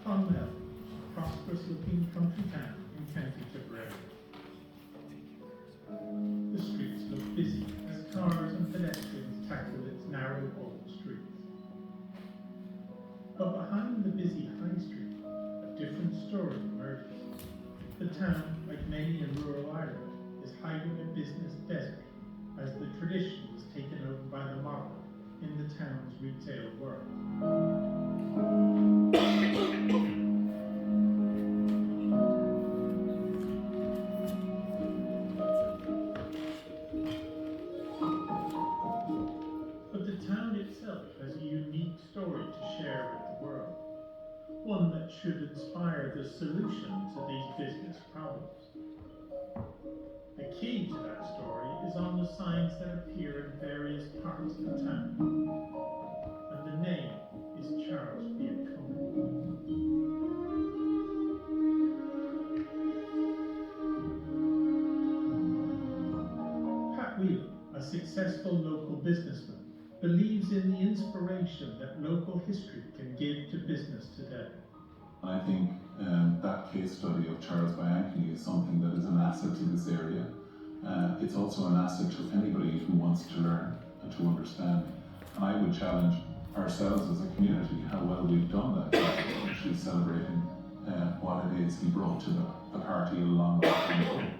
Clonmel, a prosperous-looking country town in County Tipperary. The streets look busy as cars and pedestrians tackle its narrow old streets. But behind the busy high street, a different story emerges. The town, like many in rural Ireland, is hiding a business desert as the tradition was taken over by the modern in the town's retail world. But the town itself has a unique story to share with the world, one that should inspire the solution to these business problems. The key to that story is on the signs that appear in various parts of the town, and the name is Charles Bianconi. Pat Whelan, a successful local businessman, believes in the inspiration that local history can give to business today. I think that case study of Charles Bianconi is something that is an asset to this area. It's also an asset to anybody who wants to learn and to understand. And I would challenge ourselves as a community how well we've done that, actually celebrating what it is he brought to the party along the way.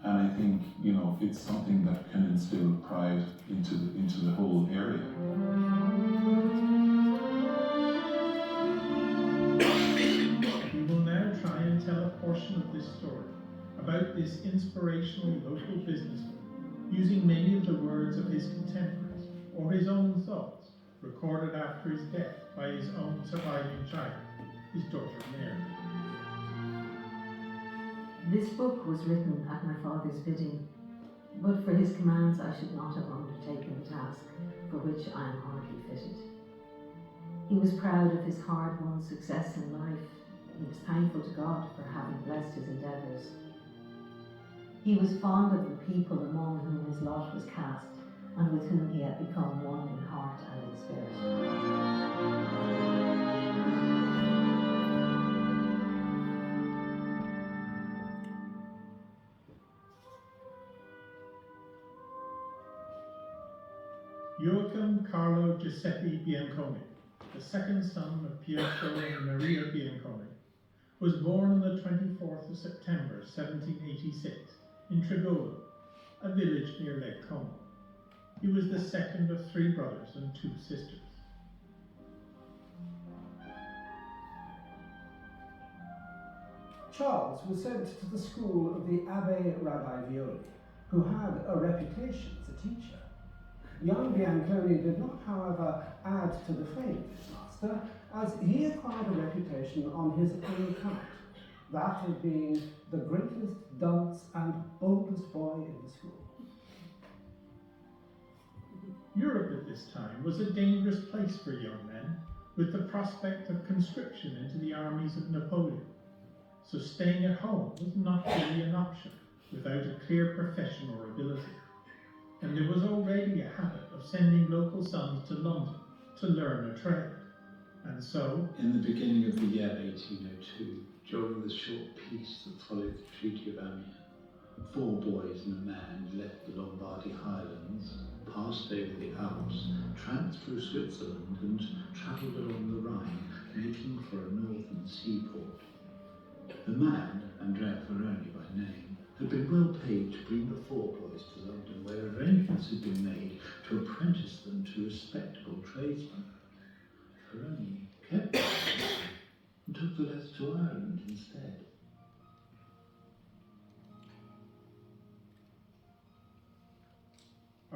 And I think, you know, it's something that can instill pride into the whole area. We will now try and tell a portion of this story about this inspirational local businessman, using many of the words of his contemporaries or his own thoughts, recorded after his death by his own surviving child, his daughter Mary. This book was written at my father's bidding, but for his commands I should not have undertaken the task for which I am hardly fitted. He was proud of his hard-won success in life. He was thankful to God for having blessed his endeavours. He was fond of the people among whom his lot was cast, and with whom he had become one in heart and in spirit. Joachim Carlo Giuseppe Bianconi, the second son of Pietro and Maria Bianconi, was born on the 24th of September 1786 in Tregolo, a village near Lake Como. He was the second of 3 brothers and 2 sisters. Charles was sent to the school of the Abbé Rabbi Violi, who had a reputation as a teacher. Young Bianconi did not, however, add to the fame of his master, as he acquired a reputation on his own account, that of being the greatest dunce and boldest boy in the school. Europe at this time was a dangerous place for young men, with the prospect of conscription into the armies of Napoleon. So staying at home was not really an option without a clear profession or ability. And there was already a habit of sending local sons to London to learn a trade. And so, in the beginning of the year 1802, during the short peace that followed the Treaty of Amiens, 4 boys and a man left the Lombardy highlands, passed over the Alps, tramped through Switzerland and travelled along the Rhine, making for a northern seaport. The man, Andrea Ferroni by name, had been well paid to bring the 4 boys to London, where arrangements had been made to apprentice them to respectable tradesmen. Ferroni kept them and took the lads to Ireland instead.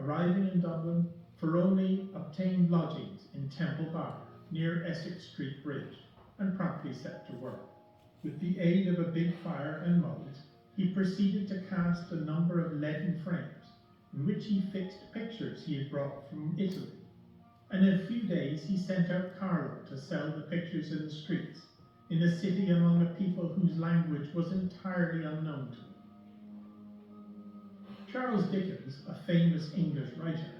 arriving in Dublin, Ferroni obtained lodgings in Temple Bar, near Essex Street Bridge, and promptly set to work. With the aid of a big fire and mould, he proceeded to cast a number of leaden frames, in which he fixed pictures he had brought from Italy. And in a few days he sent out Carlo to sell the pictures in the streets, in a city among a people whose language was entirely unknown to him. Charles Dickens, a famous English writer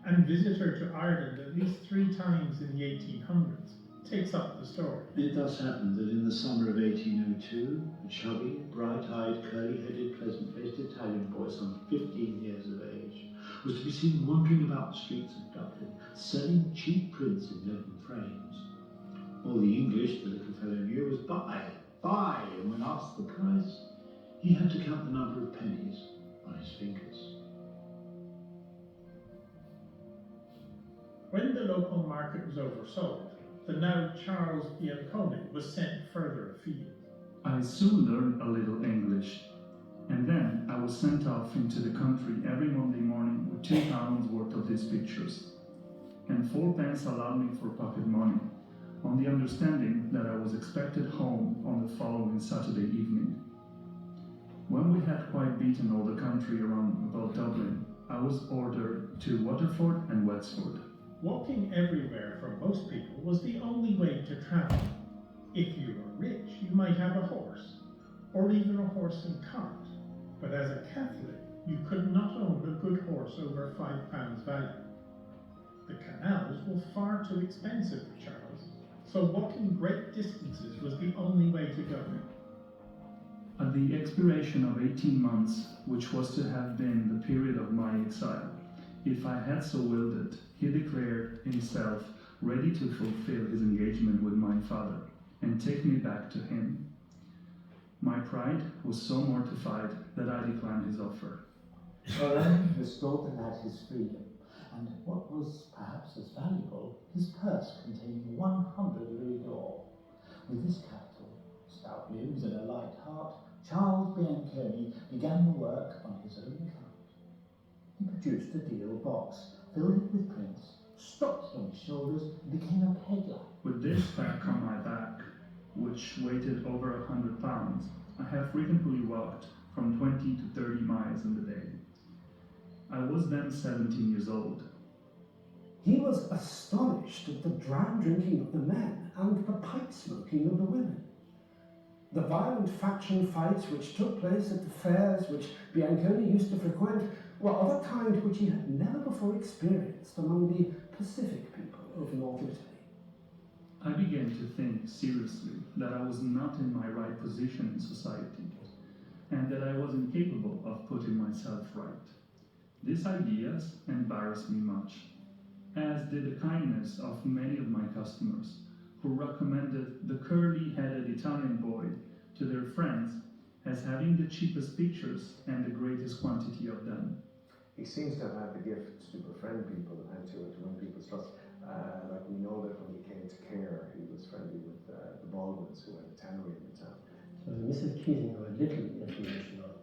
and visitor to Ireland at least 3 times in the 1800s, takes up the story. It thus happened that in the summer of 1802, a chubby, bright-eyed, curly-headed, pleasant-faced Italian boy, some 15 years of age, was to be seen wandering about the streets of Dublin, selling cheap prints in leaden frames. All the English the little fellow knew was buy, and when asked the price, he had to count the number of pennies on his fingers. When the local market was oversold, the now Charles Bianconi was sent further afield. I soon learned a little English, and then I was sent off into the country every Monday morning with £2 worth of these pictures, and 4p allowed me for pocket money, on the understanding that I was expected home on the following Saturday evening. When we had quite beaten all the country around about Dublin, I was ordered to Waterford and Wexford. Walking everywhere for most people was the only way to travel. If you were rich, you might have a horse, or even a horse and cart, but as a Catholic, you could not own a good horse over £5 value. The canals were far too expensive for Charles, so walking great distances was the only way to go. At the expiration of 18 months, which was to have been the period of my exile, if I had so willed it, he declared himself ready to fulfill his engagement with my father and take me back to him. My pride was so mortified that I declined his offer. Colin restored the lad his freedom, and what was perhaps as valuable, his purse containing 100 louis d'or. With this capital, stout limbs and a light heart, Charles Bianconi began the work on his own account. He produced a deal box, filled it with prints, stopped it on his shoulders, and became a peddler. With this pack on my back, which weighted over £100, I have frequently walked from 20 to 30 miles in the day. I was then 17 years old. He was astonished at the dram drinking of the men and the pipe smoking of the women. The violent faction fights which took place at the fairs which Bianconi used to frequent were of a kind which he had never before experienced among the Pacific people of North Italy. I began to think seriously that I was not in my right position in society, and that I was incapable of putting myself right. These ideas embarrassed me much, as did the kindness of many of my customers, who recommended the curly-headed Italian boy to their friends as having the cheapest pictures and the greatest quantity of them. He seems to have had the gift to befriend people and to win people's trust. Like we know that when he came to Care, he was friendly with the Baldwins, who had a tannery in the town. So Mrs. Keating, who had little information on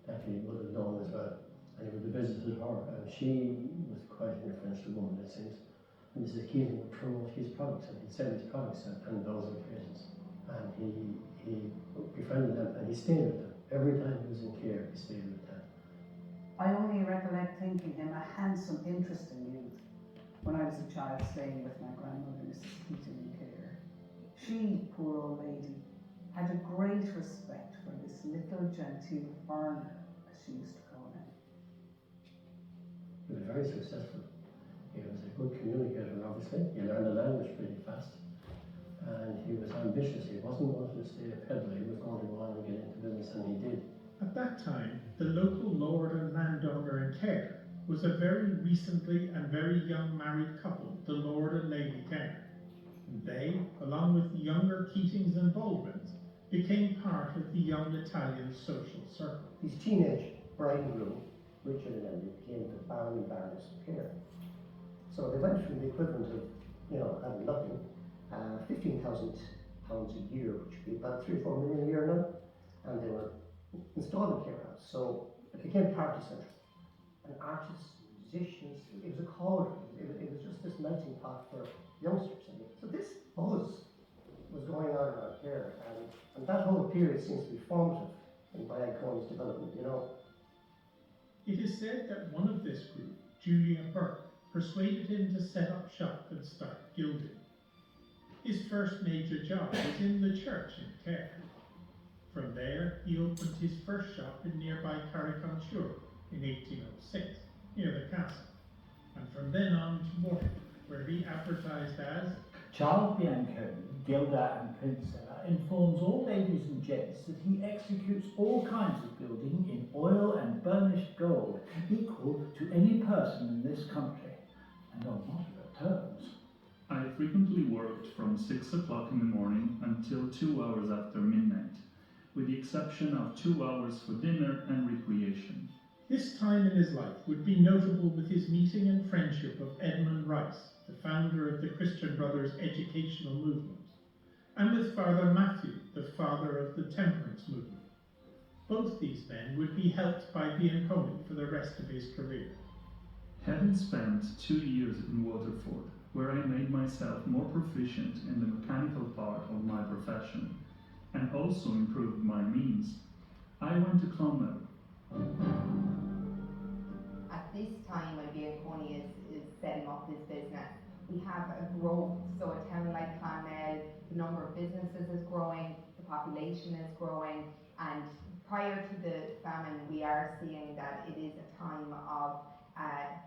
that, he would have known as well, and he would have visited her, and she was quite an influential woman, it seems. And Mrs. Keating would promote his products, and he'd sell his products on those occasions. And he befriended them, and he stayed with them. Every time he was in Care, he stayed with them. I only recollect thinking him a handsome, interesting youth when I was a child staying with my grandmother, Mrs. Keating in Care. She, poor old lady, had a great respect for this little genteel foreigner, as she used to call him. He was very successful. He was a good communicator, obviously. He learned the language pretty fast. And he was ambitious. He wasn't going to stay a peddler. He was going to go on and get into business, and he did. At that time, the local lord and landowner in Care was a very recently and very young married couple, the Lord and Lady Care. And they, along with the younger Keatings and Baldwins, became part of the young Italian social circle. His teenage bride and groom, Richard and Emily, became the Baron and Baroness of Care. So they went from the equivalent of, having nothing, £15,000 a year, which would be about 3 or 4 million a year now, and they were installed in Care House. So it became party centre. And artists, musicians, it was a cauldron. It was just this melting pot for youngsters. So this buzz was going on And that whole period seems to be formative in Bianconi's development, you know. It is said that one of this group, Julia Burke, persuaded him to set up shop and start gilding. His first major job was in the church in Kerr. From there, he opened his first shop in nearby Carrick-on-Suir in 1806, near the castle, and from then on to Waterford, where he advertised as Charles Bianconi, gilder and print seller, informs all ladies and gents that he executes all kinds of gilding in oil and burnished gold, equal to any person in this country, and on moderate terms. I frequently worked from 6 o'clock in the morning until 2 hours after midnight, with the exception of 2 hours for dinner and recreation. This time in his life would be notable with his meeting and friendship of Edmund Rice, the founder of the Christian Brothers educational movement, and with Father Matthew, the father of the temperance movement. Both these men would be helped by Bianconi for the rest of his career. Having spent 2 years in Waterford, where I made myself more proficient in the mechanical part of my profession, and also improved my means, I went to Clonmel. At this time when Bianconi is setting up his business, we have a growth. So a town like Clonmel, the number of businesses is growing, the population is growing, and prior to the famine, we are seeing that it is a time of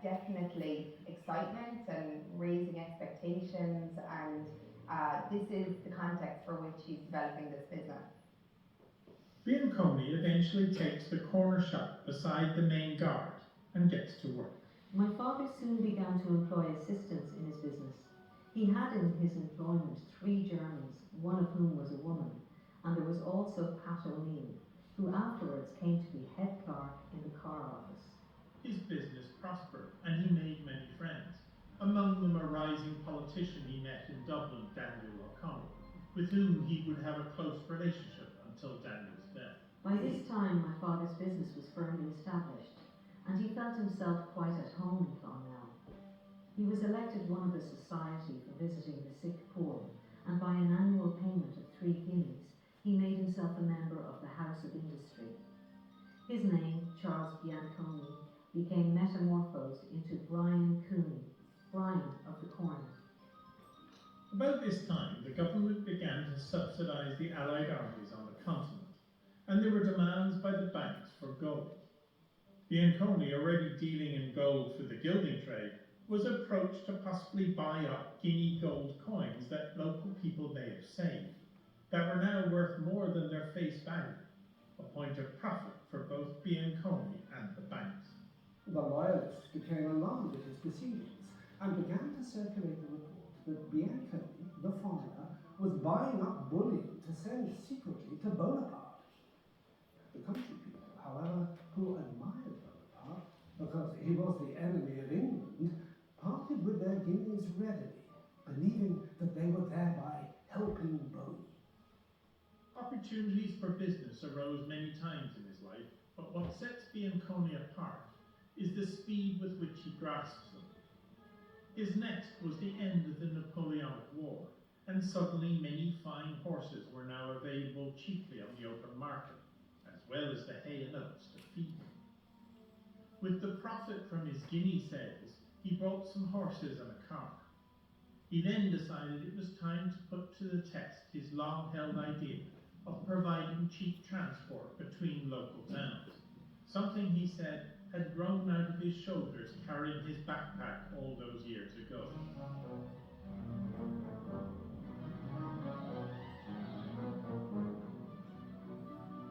definitely excitement and raising expectations, and this is the context for which he's developing this business. Bianconi eventually takes the corner shop beside the main guard and gets to work. My father soon began to employ assistants in his business. He had in his employment 3 Germans, one of whom was a woman, and there was also Pat O'Neill, who afterwards came to be head clerk in the car office. His business prospered, and he made many friends, among them a rising politician he met in Dublin, Daniel O'Connell, with whom he would have a close relationship until Daniel's death. By this time, my father's business was firmly established, and he felt himself quite at home in Clonmel. He was elected one of the Society for visiting the sick poor, and by an annual payment of 3 guineas, he made himself a member of the House of Industry. His name, Charles Bianconi, became metamorphosed into Brian Cooney, Brian of the Corner. About this time, the government began to subsidise the Allied armies on the continent, and there were demands by the banks for gold. Bianconi, already dealing in gold for the gilding trade, was approached to possibly buy up guinea gold coins that local people may have saved, that were now worth more than their face value, a point of profit for both Bianconi and the banks. The loyalists became alarmed at his proceedings and began to circulate the report that Bianconi, the foreigner, was buying up bullion to send secretly to Bonaparte. The country people, however, who admired Bonaparte because he was the enemy of England, parted with their guineas readily, believing that they were thereby helping both. Opportunities for business arose many times in his life, but what sets Bianconi apart is the speed with which he grasps them. His next was the end of the Napoleonic War, and suddenly many fine horses were now available cheaply on the open market, as well as the hay and oats to feed them. With the profit from his guinea sales, he bought some horses and a car. He then decided it was time to put to the test his long-held idea of providing cheap transport between local towns, something he said had grown out of his shoulders carrying his backpack all those years ago.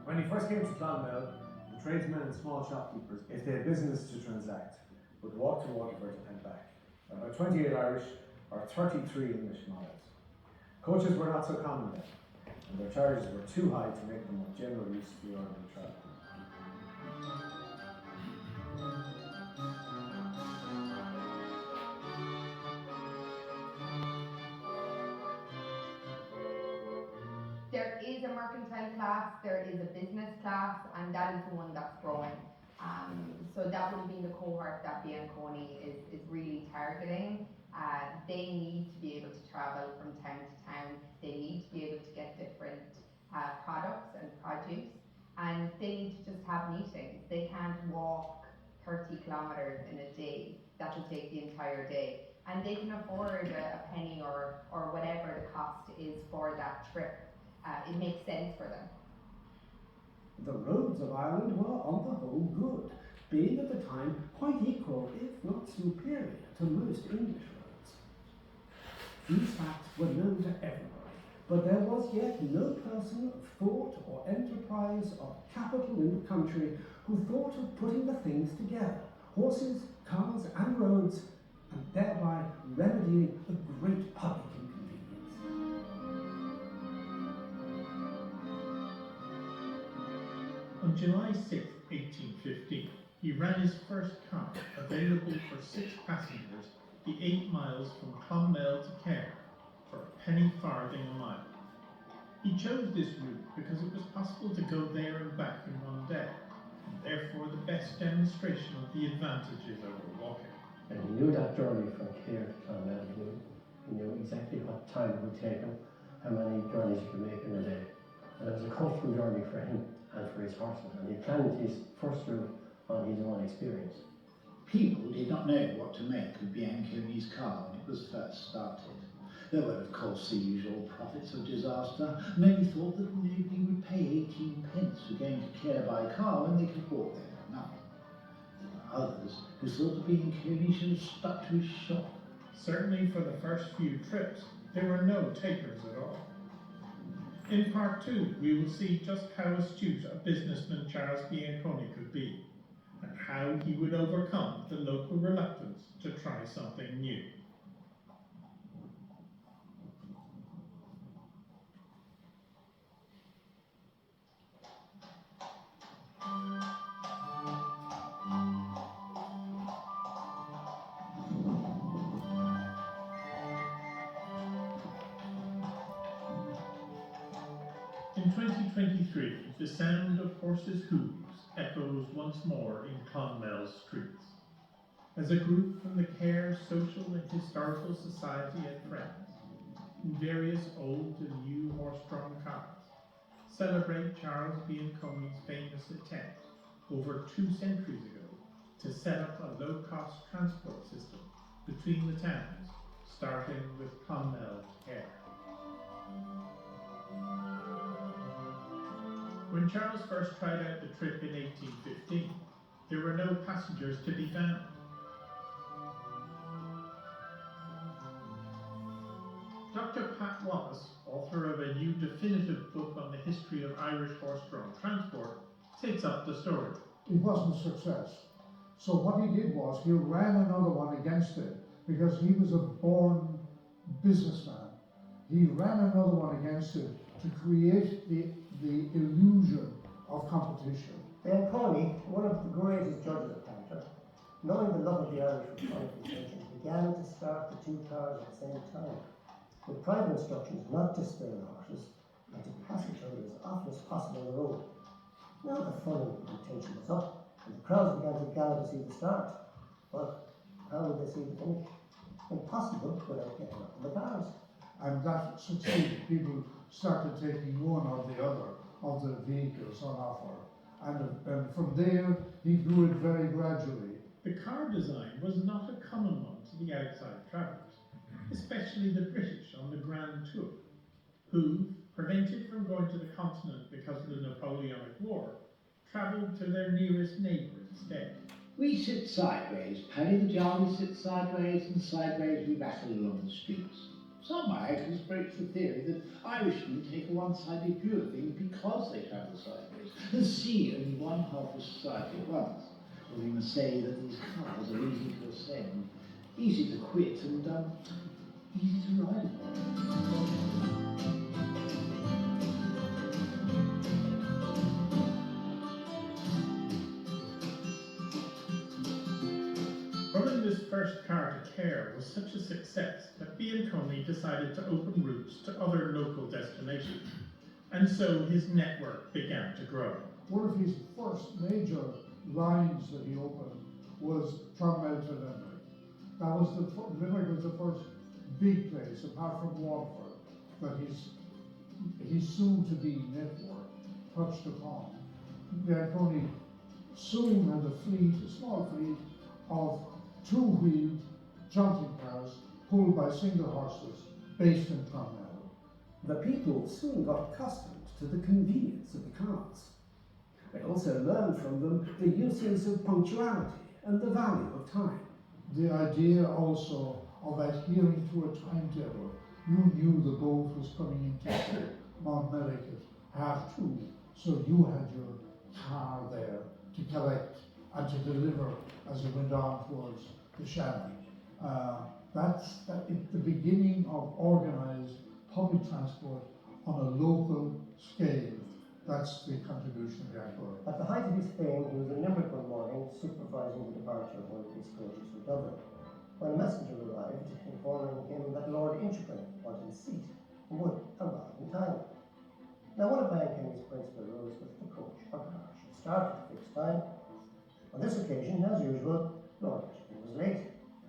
When he first came to Clonmel, the tradesmen and small shopkeepers, if they had business to transact, would walk to Waterford and back, about 28 Irish or 33 English miles. Coaches were not so common then, and their charges were too high to make them of general use to the ordinary traveller. There is a mercantile class, there is a business class, and that is the one that's growing. So that would have been the cohort that Bianconi is really targeting. They need to be able to travel from town to town. They need to be able to get different kilometres in a day. That will take the entire day. And they can afford a penny or whatever the cost is for that trip. It makes sense for them. The roads of Ireland were on the whole good, being at the time quite equal, if not superior, to most English roads. These facts were known to everybody, but there was yet no person of thought or enterprise or capital in the country who thought of putting the things together, horses, cars and roads, and thereby remedying a great public inconvenience. On July 6, 1815, he ran his first car, available for 6 passengers, the 8 miles from Clonmel to Cahir, for a penny farthing a mile. He chose this route because it was possible to go there and back in one day, and therefore the best demonstration of the advantages over walking. And he knew that journey from Cahir to Clonmel. He knew exactly what time it would take him, how many journeys he could make in a day. And it was a comfortable journey for him and for his horses, and he planned his first route on his own experience. People did not know what to make of Bianconi's car when it was first started. There were, of course, the usual prophets of disaster. Many thought that nobody would pay 18 pence for going to Cahir by car when they could walk there for nothing. There were others who thought that Bianconi should have stuck to his shop. Certainly for the first few trips, there were no takers at all. In part 2, we will see just how astute a businessman Charles Bianconi could be, and how he would overcome the local reluctance to try something new. In 2023, the sound of horses' hooves echoes once more in Clonmel's streets, as a group from the Cahir Social and Historical Society and friends, in various old and new horse-drawn cars, celebrate Charles Bianconi's famous attempt over 2 centuries ago to set up a low-cost transport system between the towns, starting with Clonmel to Cahir. When Charles first tried out the trip in 1815, there were no passengers to be found. Dr. Pat Wallace, author of a new definitive book on the history of Irish horse-drawn transport, takes up the story. It wasn't a success. So what he did was he ran another one against it because he was a born businessman. He ran another one against it to create the illusion of competition. Bianconi, one of the greatest judges of character, knowing the love of the Irish for qualification, began to start the 2 cars at the same time, with private instructions not to spare the horses and to pass each other as often as possible on the road. Now the fun and tension was up, and the crowds began to gather to see the start. But how would they see the finish? Impossible without getting up in the cars. And that succeeded. People started taking one or the other of the vehicles on offer. And from there, he grew it very gradually. The car design was not a common one to the outside travellers, especially the British on the Grand Tour, who, prevented from going to the continent because of the Napoleonic War, travelled to their nearest neighbour instead. We sit sideways, Paddy the Jolly sits sideways, and sideways we battle along the streets. Some wagons break the theory that Irishmen take a one-sided view of things because they travel sideways, and see only one half of society at once. Or we must say that these cars are easy to ascend, easy to quit, and easy to ride upon. Running this first car to Cahir was such a success that Bianconi decided to open routes to other local destinations, and so his network began to grow. One of his first major lines that he opened was Clonmel to Limerick. That was Limerick was the first big place, apart from Waterford, that his soon-to-be network touched upon. Bianconi soon had a small fleet of two-wheeled jaunting cars pulled by single horses based in Clonmel. The people soon got accustomed to the convenience of the cars. They also learned from them the uses of punctuality and the value of time. The idea also of adhering to a timetable. You knew the boat was coming into Mount Merrick at 2:30, so you had your car there to collect and to deliver as it went on towards the Shannon. That's the beginning of organised public transport on a local scale. That's the contribution of Bianconi. At the height of his fame, he was in Limerick one morning supervising the departure of one of his coaches for Dublin, when a messenger arrived informing him that Lord Inchiquin wanted a seat and would arrive in time. Now, one of Bianconi's principal rules was that the coach or car should start at a fixed time. On this occasion, as usual, Lord Inchiquin was late,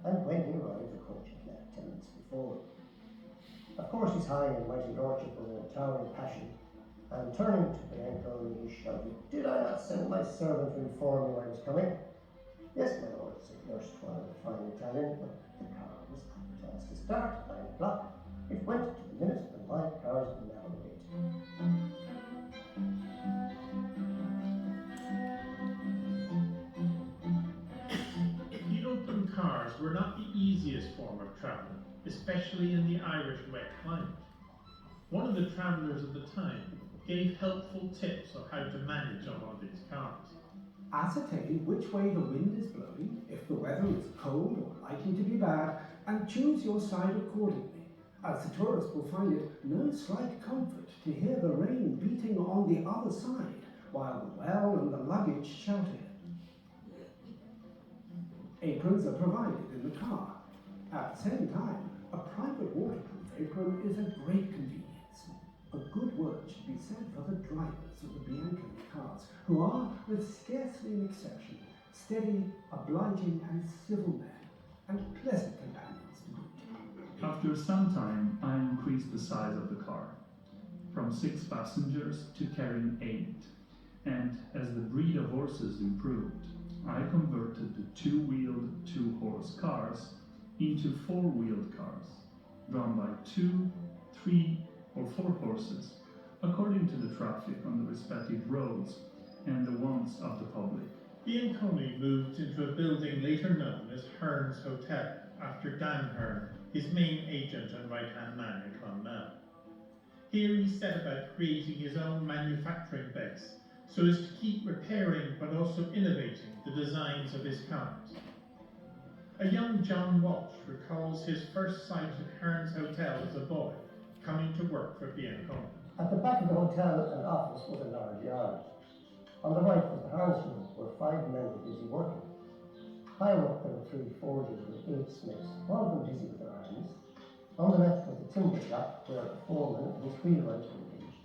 and when he arrived, the coach had left 10 minutes before. Of course, his high and mighty lordship was in a towering passion, and turning to Bianconi, he shouted, "Did I not send my servant to inform you I was coming?" "Yes, my lord," said Nurse Twyla, fine Italian, "but the car was advertised to start at 9 o'clock. It went to the minute, and my car's never late." The open cars were not the easiest form of travelling, especially in the Irish wet climate. One of the travellers of the time gave helpful tips of how to manage on one of these cars. Ascertain which way the wind is blowing, if the weather is cold or likely to be bad, and choose your side accordingly, as the tourist will find it no slight comfort to hear the rain beating on the other side, while the well and the luggage shelter him. Aprons are provided in the car. At the same time, a private waterproof apron is a great convenience. A good word should be said for the drivers of the Bianconi cars, who are, with scarcely an exception, steady, obliging and civil men, and pleasant companions to boot. After some time, I increased the size of the car, from 6 passengers to carrying 8, and as the breed of horses improved, I converted the two-wheeled, two-horse cars into four-wheeled cars, drawn by 2, 3, or 4 horses, according to the traffic on the respective roads and the wants of the public. Bianconi moved into a building later known as Hearn's Hotel, after Dan Hearn, his main agent and right-hand man in Clonmel. Here he set about creating his own manufacturing base, so as to keep repairing but also innovating the designs of his cars. A young John Walsh recalls his first sight at Hearn's Hotel as a boy, coming to work for Bianconi. At the back of the hotel and office was a large yard. On the right was the harness room, where 5 men were busy working. Higher up there were 3 forgers with 8 smiths, all of them busy with their irons. On the left was the timber shop, where a foreman and his wheelwrights were engaged.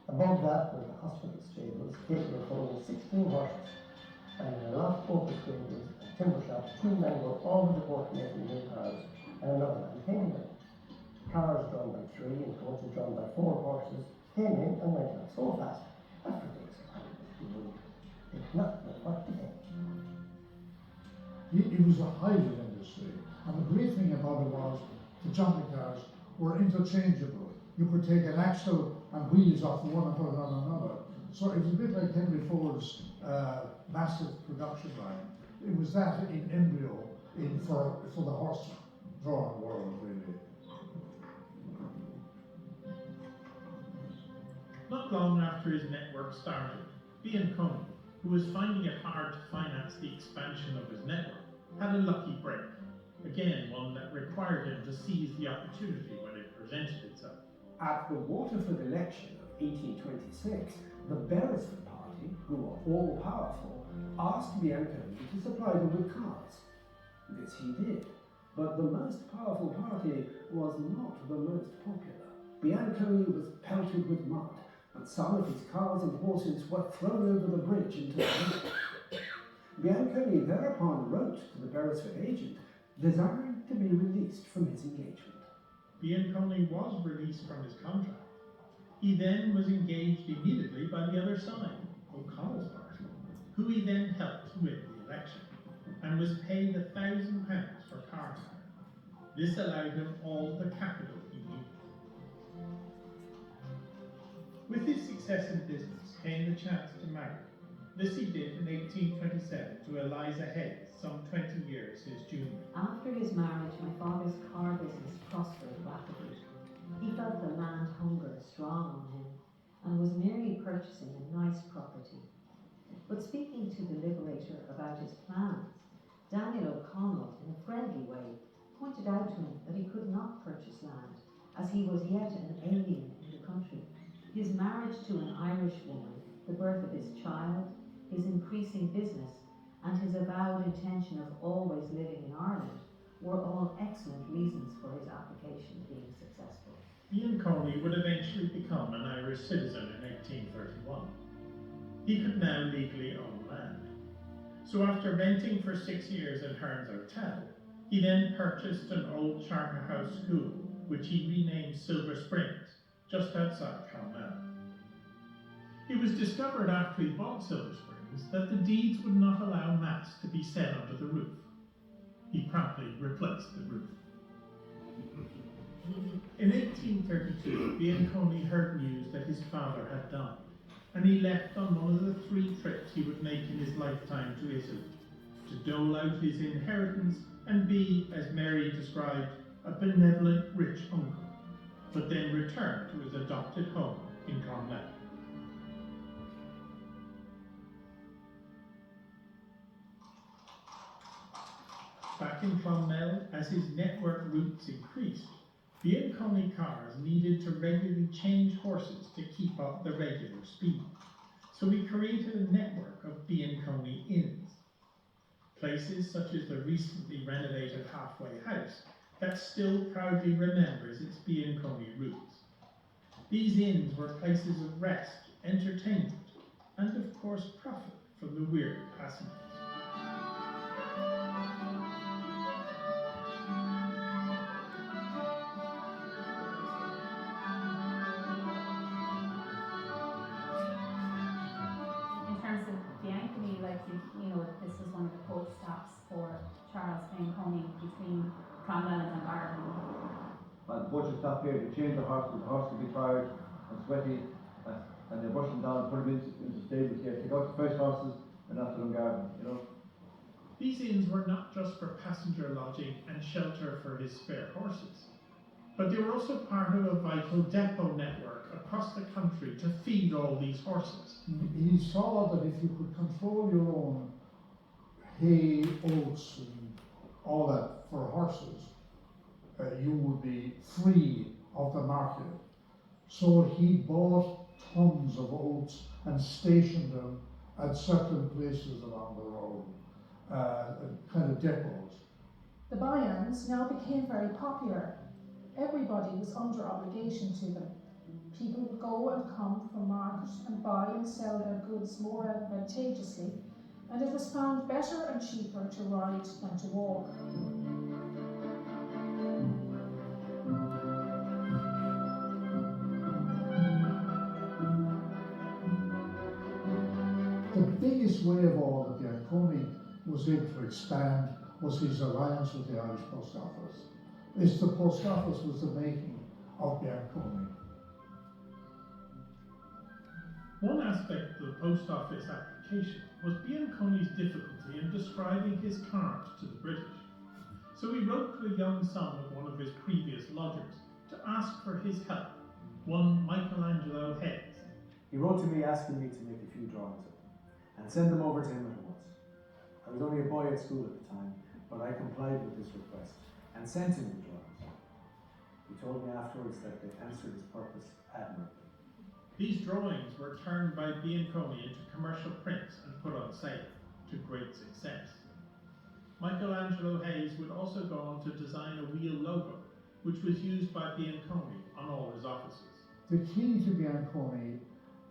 Above that were the hospital stables, capable of holding 16 horses, and in a loft over the stables and timber shop, 2 men were always at work making new cars, and another man painting them. Cars drawn by 3 and coaches drawn by 4 horses came in and went out so fast that for days people did not know what to think. It was a highway industry, and the great thing about it was the jumping cars were interchangeable. You could take an axle and wheels off one and put it on another. So it was a bit like Henry Ford's massive production line. It was that in embryo for the horse-drawn world, really. Not long after his network started, Bianconi, who was finding it hard to finance the expansion of his network, had a lucky break. Again, one that required him to seize the opportunity when it presented itself. At the Waterford election of 1826, the Beresford party, who were all-powerful, asked Bianconi to supply them with cars. This he did, but the most powerful party was not the most popular. Bianconi was pelted with mud, and some of his cars and horses were thrown over the bridge into the river. Bianconi thereupon wrote to the Beresford agent, desiring to be released from his engagement. Bianconi was released from his contract. He then was engaged immediately by the other side, O'Connell's party, who he then helped win the election, and was paid £1,000 for car hire. This allowed him all the capital he needed. With his success in business came the chance to marry. This he did in 1827 to Eliza Hayes, some 20 years his junior. After his marriage, my father's car business prospered rapidly. He felt the land hunger strong on him and was merely purchasing a nice property. But speaking to the Liberator about his plans, Daniel O'Connell, in a friendly way, pointed out to him that he could not purchase land, as he was yet an alien in the country. His marriage to an Irish woman, the birth of his child, his increasing business, and his avowed intention of always living in Ireland were all excellent reasons for his application being successful. Bianconi would eventually become an Irish citizen in 1831. He could now legally own land. So after renting for 6 years at Hearn's Hotel, he then purchased an old charter house school, which he renamed Silver Springs, just outside Clonmel. It was discovered after he bought Silver Springs that the deeds would not allow Mass to be said under the roof. He promptly replaced the roof. In 1832, Bianconi heard news that his father had died, and he left on one of the 3 trips he would make in his lifetime to Italy, to dole out his inheritance and be, as Mary described, a benevolent rich uncle, but then return to his adopted home in Clonmel. Back in Clonmel, as his network routes increased, Bianconi cars needed to regularly change horses to keep up the regular speed. So he created a network of Bianconi inns, places such as the recently renovated halfway house that still proudly remembers its Bianconi roots. These inns were places of rest, entertainment, and of course profit from the weary passengers. Bianconi, like you know, this was one of the coach stops for Charles Bianconi between Clonmel and Dungarvan. And the coaches stop here to change the horses will be tired and sweaty, and they brush them down, put them into stables here, take out the fresh horses and after Dungarvan, you know. These inns were not just for passenger lodging and shelter for his spare horses, but they were also part of a vital depot network across the country to feed all these horses. He saw that if you could control your own hay, oats, and all that for horses, you would be free of the market. So he bought tons of oats and stationed them at certain places along the road, kind of depots. The buy-ins now became very popular. Everybody was under obligation to them. People would go and come from market and buy and sell their goods more advantageously, and it was found better and cheaper to ride than to walk. The biggest way of all that Bianconi was able to expand was his alliance with the Irish Post Office. The Post Office was the making of Bianconi. One aspect of the post office application was Bianconi's difficulty in describing his cars to the British. So he wrote to a young son of one of his previous lodgers to ask for his help, one Michelangelo Hayes. He wrote to me asking me to make a few drawings of them and send them over to him at once. I was only a boy at school at the time, but I complied with this request and sent him the drawings. He told me afterwards that they answered his purpose admirably. These drawings were turned by Bianconi into commercial prints and put on sale, to great success. Michelangelo Hayes would also go on to design a wheel logo, which was used by Bianconi on all his offices. The key to Bianconi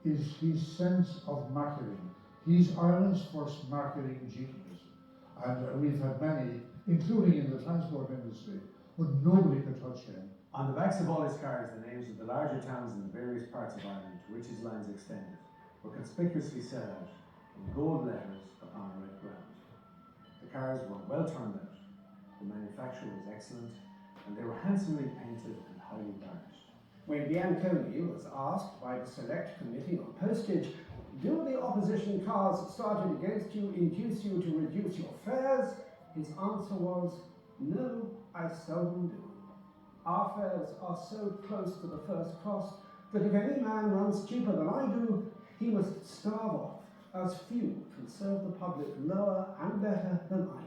is his sense of marketing. He's Ireland's first marketing genius, and we've had many, including in the transport industry, but nobody could touch him. On the backs of all his cars, the names of the larger towns in the various parts of Ireland to which his lines extended were conspicuously set out in gold letters upon red ground. The The cars were well turned out, the manufacture was excellent, and they were handsomely painted and highly varnished. When Bianconi was asked by the Select Committee on Postage, do the opposition cars started against you induce you to reduce your fares? His answer was, no, I seldom do. Our fares are so close to the first cost that if any man runs cheaper than I do, he must starve off, as few can serve the public lower and better than I do.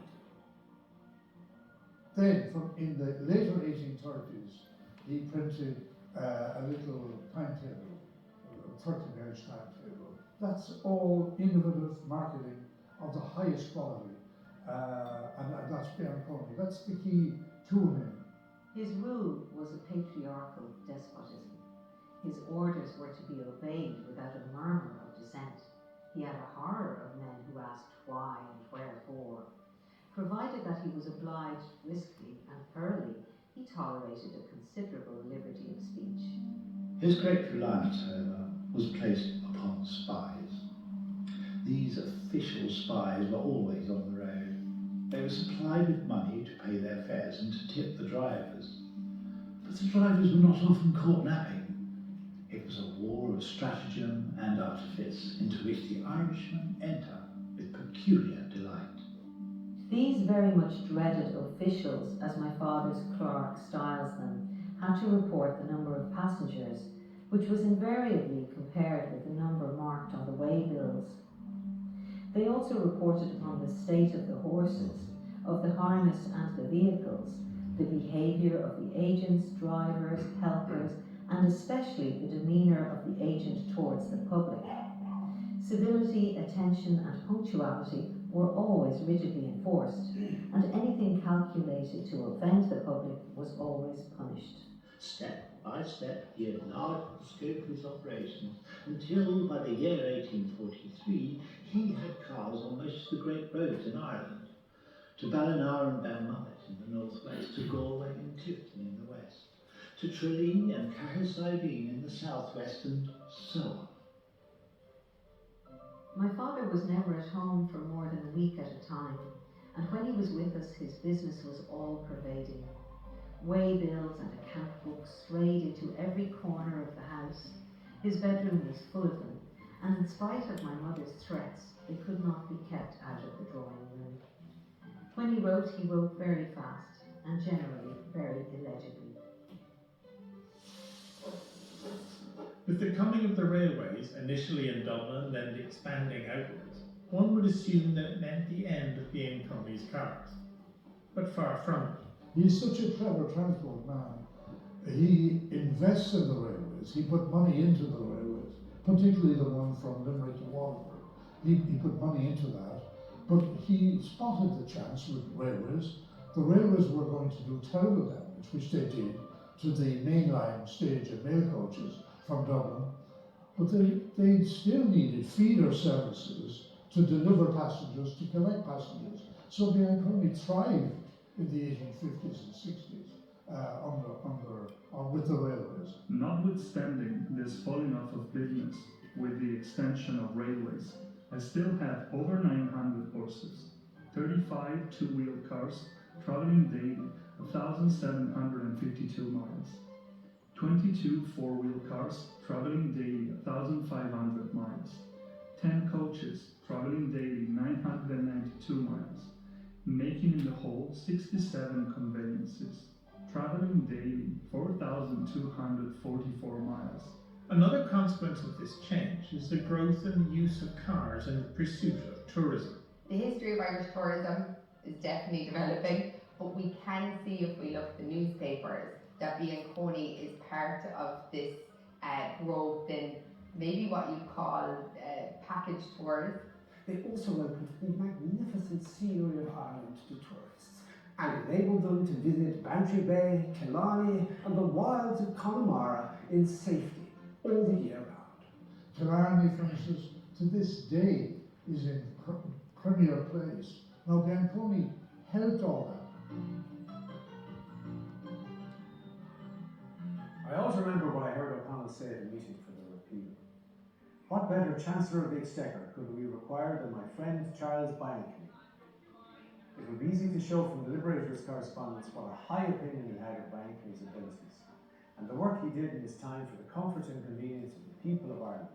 Then, in the later 1830s, he printed a little timetable, a 13-page timetable. That's all innovative marketing of the highest quality, and that's Bianconi. That's the key to him. His rule was a patriarchal despotism. His orders were to be obeyed without a murmur of dissent. He had a horror of men who asked why and wherefore. Provided that he was obliged briskly and thoroughly, he tolerated a considerable liberty of speech. His great reliance, however, was placed upon spies. These official spies were always on the road. They were supplied with money to pay their fares and to tip the drivers. But the drivers were not often caught napping. It was a war of stratagem and artifice into which the Irishmen enter with peculiar delight. These very much dreaded officials, as my father's clerk styles them, had to report the number of passengers, which was invariably compared with the number marked on the way-bills. They also reported upon the state of the horses, of the harness and the vehicles, the behaviour of the agents, drivers, helpers, and especially the demeanour of the agent towards the public. Civility, attention, and punctuality were always rigidly enforced, and anything calculated to offend the public was always punished. Step by step, he enlarged the scope of his operations until, by the year 1843, he had cars on most of the great roads in Ireland, to Ballina and Balmullet in the northwest, to Galway and Clifton in the west, to Tralee and Cahersibeen in the southwest, and so on. My father was never at home for more than a week at a time, and when he was with us, his business was all-pervading. Waybills and account books strayed into every corner of the house. His bedroom was full of them, and in spite of my mother's threats, they could not be kept out of the drawing room. When he wrote very fast, and generally very illegibly. With the coming of the railways, initially in Dublin, then expanding outwards, one would assume that it meant the end of Bianconi's cars. But far from it. He's such a clever transport man. He invests in the railways. He put money into the railways, particularly the one from Limerick to Waterford. He put money into that. But he spotted the chance with railways. The railways were going to do terrible damage, which they did, to the mainline stage and mail coaches from Dublin. But they still needed feeder services to deliver passengers, to collect passengers. So Bianconi thrived in the 1850s and 60s with the railways. Notwithstanding this falling off of business with the extension of railways, I still have over 900 horses, 35 two-wheel cars traveling daily 1,752 miles, 22 four-wheel cars traveling daily 1,500 miles, 10 coaches traveling daily 992 miles, making in the whole 67 conveyances, traveling daily 4,244 miles. Another consequence of this change is the growth in the use of cars in the pursuit of tourism. The history of Irish tourism is definitely developing, but we can see if we look at the newspapers that Bianconi is part of this growth in maybe what you'd call package tours. They also opened the magnificent scenery of Ireland to tourists and enabled them to visit Bantry Bay, Killarney and the wilds of Connemara in safety all the year round. Killarney, for instance, to this day is in premier place. Now Bianconi helped all that. I always remember what I heard O'Connell say at a meeting for the repeal. What better Chancellor of the Exchequer could we require than my friend Charles Bianconi? It would be easy to show from the Liberator's correspondence what a high opinion he had of Bianconi's abilities, and the work he did in his time for the comfort and convenience of the people of Ireland,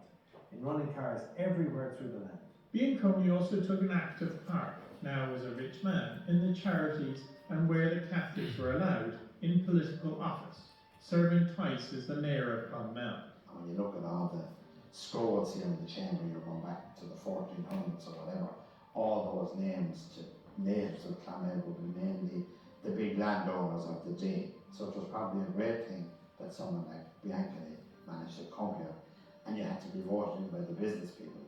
in running cars everywhere through the land. Bianconi also took an active part, now as a rich man, in the charities and where the Catholics were allowed in political office, serving twice as the mayor of Clonmel. And when you look at all the scrolls here in the chamber, you're going back to the 1400s or whatever, all those names to natives of Clonmel would be mainly the big landowners of the day. So it was probably a great thing that someone like Bianconi managed to come here, and you had to be voted in by the business people.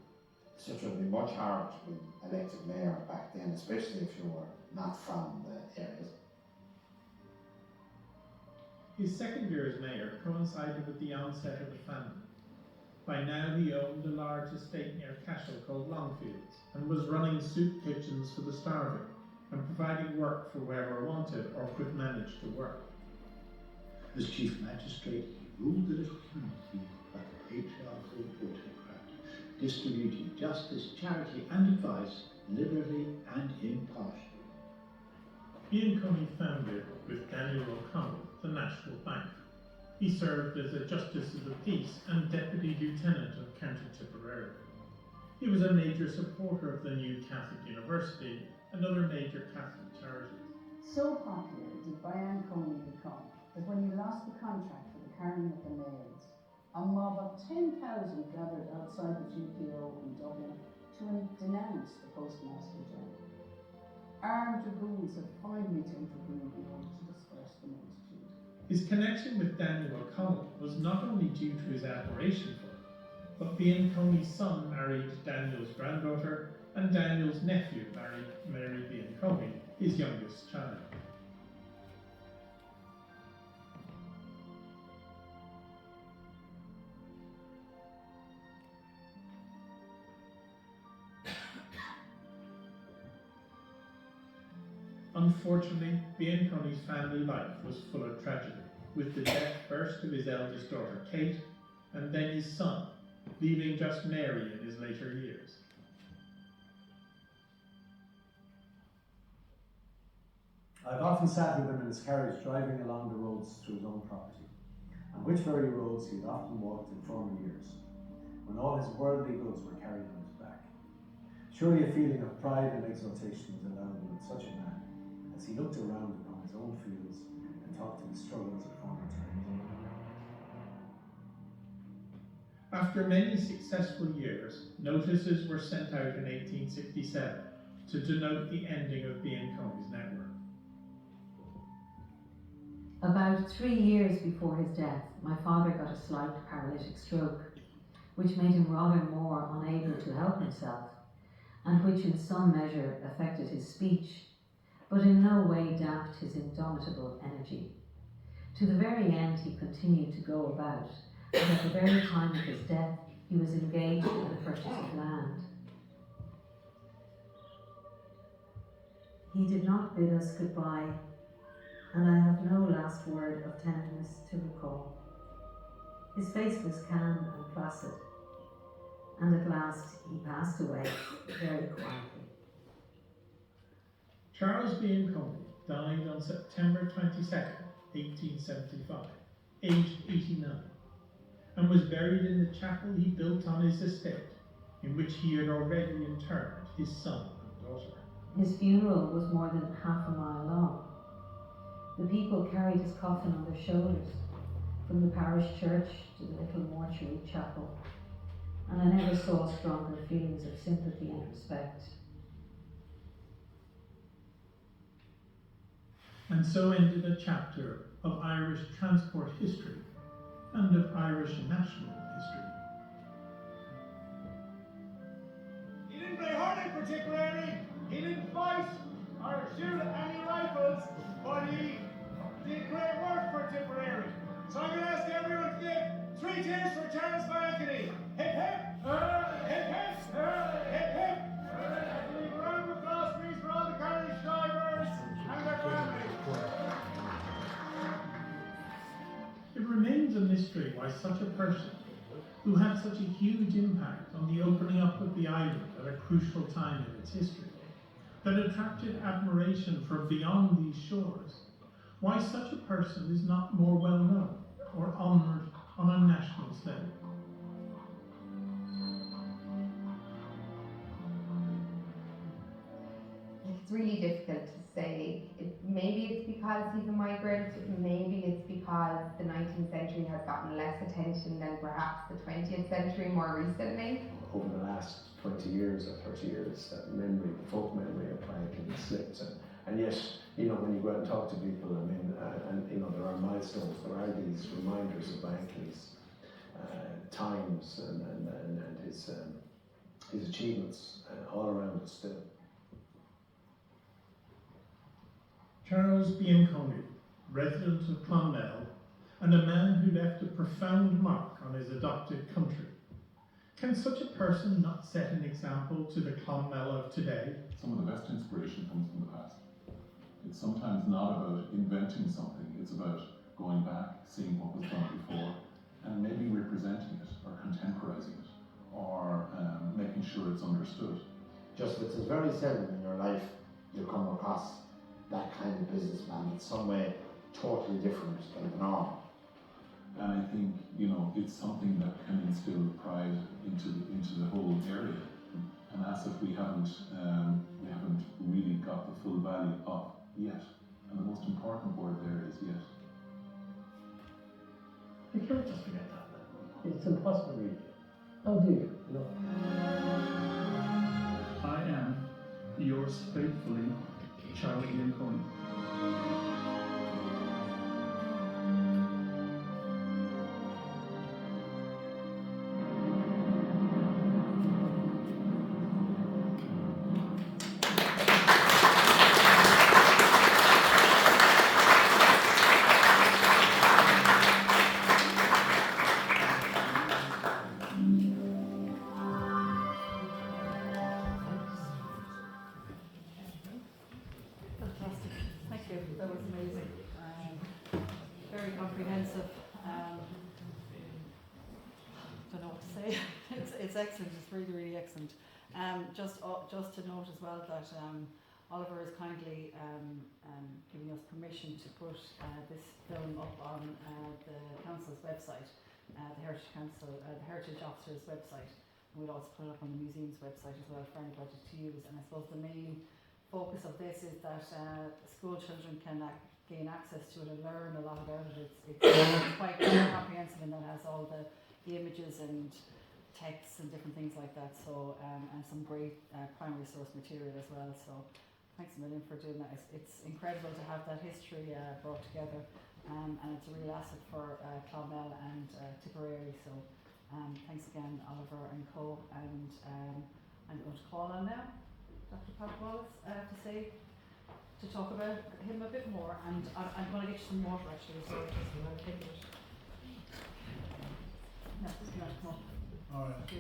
So it would be much harder to be elected mayor back then, especially if you were not from the areas. His second year as mayor coincided with the onset of the famine. By now he owned a large estate near Cashel called Longfields and was running soup kitchens for the starving and providing work for whoever wanted or could manage to work. As chief magistrate, he ruled the little community like a patriarchal autocrat, distributing justice, charity and advice liberally and impartially. Bianconi founded, with Daniel O'Connell, the National Bank. He served as a Justice of the Peace and Deputy Lieutenant of County Tipperary. He was a major supporter of the new Catholic University and other major Catholic charities. So popular did Bianconi become that when he lost the contract for the carrying of the mails, a mob of 10,000 gathered outside the GPO in Dublin to denounce the Postmaster General. Armed dragoons had finally to intervene in order to disperse the multitude. His connection with Daniel O'Connell was not only due to his admiration for him, but Bianconi's son married Daniel's granddaughter, and Daniel's nephew married Mary Bianconi, his youngest child. Unfortunately, Bianconi's family life was full of tragedy, with the death first of his eldest daughter Kate, and then his son, leaving just Mary in his later years. I've often sat with him in his carriage driving along the roads through his own property, and which very roads he had often walked in former years, when all his worldly goods were carried on his back. Surely a feeling of pride and exultation was allowable in such a man, as he looked around upon his own fields and talked of the struggles of former times. After many successful years, notices were sent out in 1867 to denote the ending of Bianconi's network. About 3 years before his death, my father got a slight paralytic stroke, which made him rather more unable to help himself, and which in some measure affected his speech, but in no way damped his indomitable energy. To the very end he continued to go about, and at the very time of his death he was engaged in the purchase of land. He did not bid us goodbye, and I have no last word of tenderness to recall. His face was calm and placid, and at last he passed away very quietly. Charles Bianconi died on September 22nd, 1875, aged 89, and was buried in the chapel he built on his estate, in which he had already interred his son and daughter. His funeral was more than half a mile long. The people carried his coffin on their shoulders, from the parish church to the little mortuary chapel, and I never saw stronger feelings of sympathy and respect. And so ended a chapter of Irish transport history and of Irish national history. He didn't play hurling for Tipperary, he didn't fight or shoot any rifles, but he did great work for Tipperary. So I'm going to ask everyone to give 3 cheers for Charles Bianconi. Hip hip! Hip hip! Hip hip! And leave a round of applause, please, for all the carriage drivers and their families. It remains a mystery why such a person, who had such a huge impact on the opening up of the island at a crucial time in its history, that attracted admiration from beyond these shores, why such a person is not more well known or honoured on a national stage. It's really difficult to say. Maybe it's because he's a migrant, maybe it's because the 19th century has gotten less attention than perhaps the 20th century more recently. Over the last 20 years or 30 years, that memory, the folk memory of Bianconi slipped. And yet, when you go out and talk to people, there are milestones, there are these reminders of Bianconi's times and his achievements all around us still. Charles Bianconi, resident of Clonmel, and a man who left a profound mark on his adopted country. Can such a person not set an example to the Clonmel of today? Some of the best inspiration comes from the past. It's sometimes not about inventing something, it's about going back, seeing what was done before, and maybe representing it, or contemporizing it, or making sure it's understood. Just it's very seldom in your life you'll come across that kind of businessman in some way totally different than the norm. And I think, it's something that can instill pride into the whole area, an asset we haven't really got the full value of yet. And the most important word there is yet. You can't just forget that. It's impossible, really. How do you? I am, yours faithfully, Charles Bianconi. That was amazing. Very comprehensive. Don't know what to say. It's excellent. It's really, really excellent. Just to note as well that Oliver is kindly giving us permission to put this film up on the council's website, the Heritage Council, the Heritage Officer's website. And we'll also put it up on the museum's website as well for anybody to use. And I suppose the main focus of this is that school children can gain access to it and learn a lot about it. It's quite comprehensive, and that has all the images and texts and different things like that. So and some great primary source material as well. So thanks a million for doing that. It's incredible to have that history brought together, and it's a real asset for Clonmel and Tipperary. So thanks again, Oliver and Co. And I'm going to call on now Dr. Pat Wallace to talk about him a bit more, and I'm going to get you some water actually, so just take it. No, you want to come up. All right.